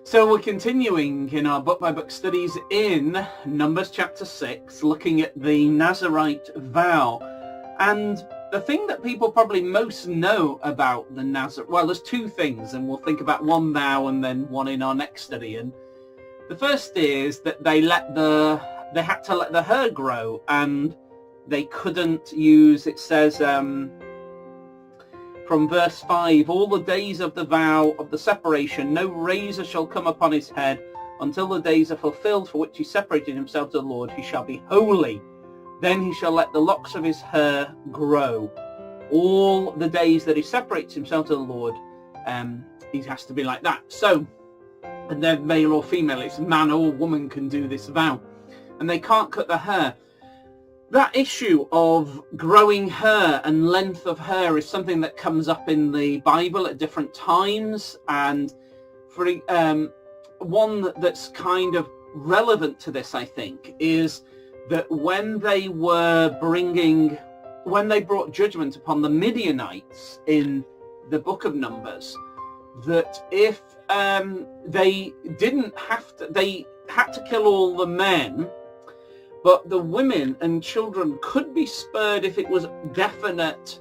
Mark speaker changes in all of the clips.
Speaker 1: So we're continuing in our book by book studies in Numbers chapter 6, looking at the Nazirite vow. And the thing that people probably most know about the Nazirite, well, there's two things, and we'll think about one now and then one in our next study. And the first is that they had to let the hair grow, and they couldn't use, it says from verse 5, all the days of the vow of the separation, no razor shall come upon his head until the days are fulfilled for which he separated himself to the Lord. He shall be holy. Then he shall let the locks of his hair grow. All the days that he separates himself to the Lord, he has to be like that. So, and then male or female, it's man or woman can do this vow. And they can't cut the hair. That issue of growing hair and length of hair is something that comes up in the Bible at different times. And for one that's kind of relevant to this, I think, is that when they brought judgment upon the Midianites in the book of Numbers, that if they had to kill all the men, but the women and children could be spared if it was definite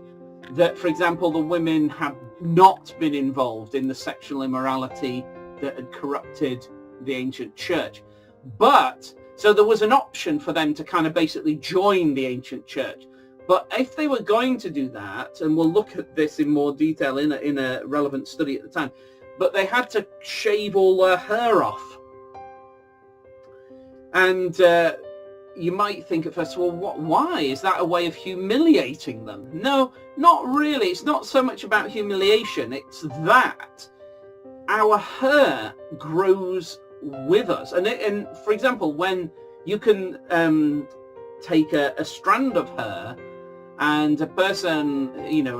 Speaker 1: that, for example, the women had not been involved in the sexual immorality that had corrupted the ancient church. But, so there was an option for them to kind of basically join the ancient church. But if they were going to do that, and we'll look at this in more detail in a relevant study at the time, but they had to shave all their hair off. And you might think at first, well, why? Is that a way of humiliating them? No, not really. It's not so much about humiliation. It's that our hair grows with us. And for example, when you can take a strand of hair, and a person,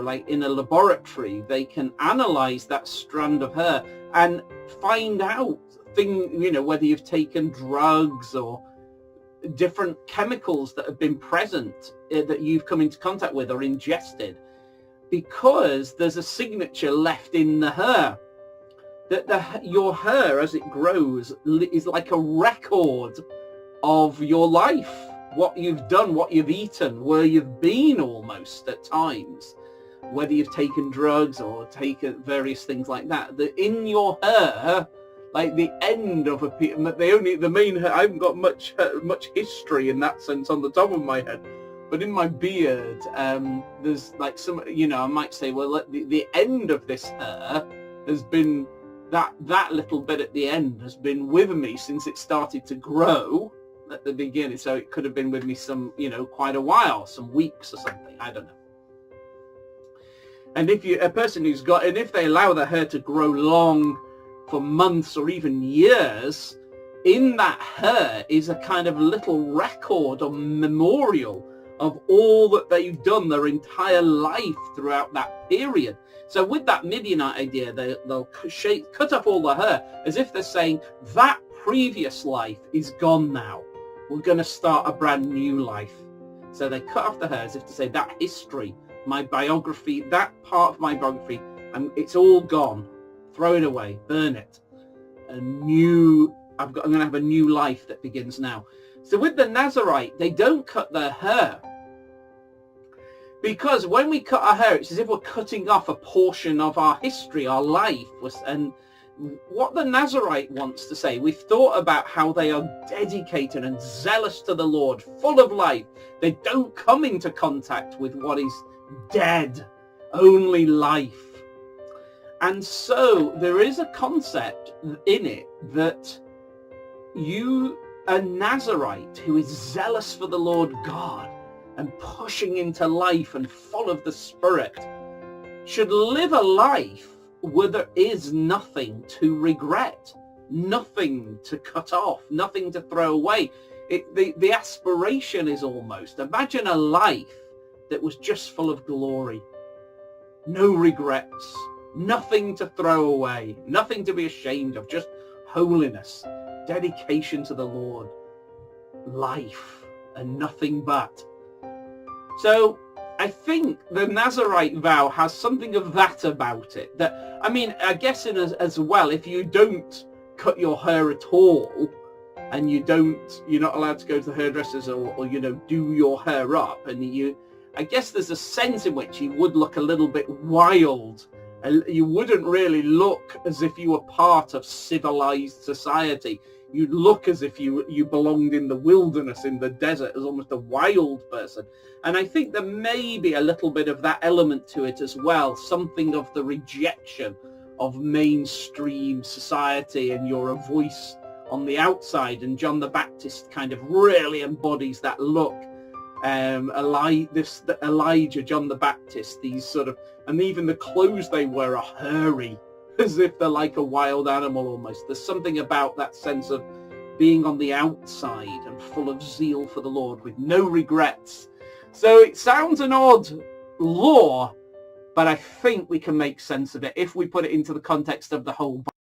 Speaker 1: like in a laboratory, they can analyze that strand of hair and find out whether you've taken drugs or different chemicals that have been present that you've come into contact with or ingested, because there's a signature left in the hair. That your hair, as it grows, is like a record of your life, what you've done, what you've eaten, where you've been almost at times, whether you've taken drugs or taken various things like that. That in your hair, like the end of the main hair, I haven't got much history in that sense on the top of my head, but in my beard, there's like some, I might say, well, the end of this hair has been, that little bit at the end has been with me since it started to grow at the beginning. So it could have been with me some, quite a while, some weeks or something, I don't know. And if if they allow their hair to grow long for months or even years, in that hair is a kind of little record or memorial of all that they've done their entire life throughout that period. So with that Midianite idea, they'll cut off all the hair as if they're saying that previous life is gone now. We're going to start a brand new life. So they cut off the hair as if to say that history, my biography, that part of my biography, and it's all gone. Throw it away, burn it. I'm going to have a new life that begins now. So with the Nazirite, they don't cut their hair, because when we cut our hair, it's as if we're cutting off a portion of our history, our life. And what the Nazirite wants to say, we've thought about how they are dedicated and zealous to the Lord, full of life. They don't come into contact with what is dead, only life. And so there is a concept in it that a Nazirite who is zealous for the Lord God and pushing into life and full of the Spirit should live a life where there is nothing to regret, nothing to cut off, nothing to throw away. The aspiration is almost, imagine a life that was just full of glory, no regrets, nothing to throw away, nothing to be ashamed of, just holiness, dedication to the Lord, life, and nothing but. So I think the Nazirite vow has something of that about it. That, I mean, I guess as well, if you don't cut your hair at all, and you're not allowed to go to the hairdressers or do your hair up, and I guess there's a sense in which you would look a little bit wild. You wouldn't really look as if you were part of civilized society. You'd look as if you belonged in the wilderness, in the desert, as almost a wild person. And I think there may be a little bit of that element to it as well, something of the rejection of mainstream society, and you're a voice on the outside, and John the Baptist kind of really embodies that look. Elijah, John the Baptist, these sort of, and even the clothes they wear are hairy, as if they're like a wild animal almost. There's something about that sense of being on the outside and full of zeal for the Lord with no regrets. So it sounds an odd law, but I think we can make sense of it if we put it into the context of the whole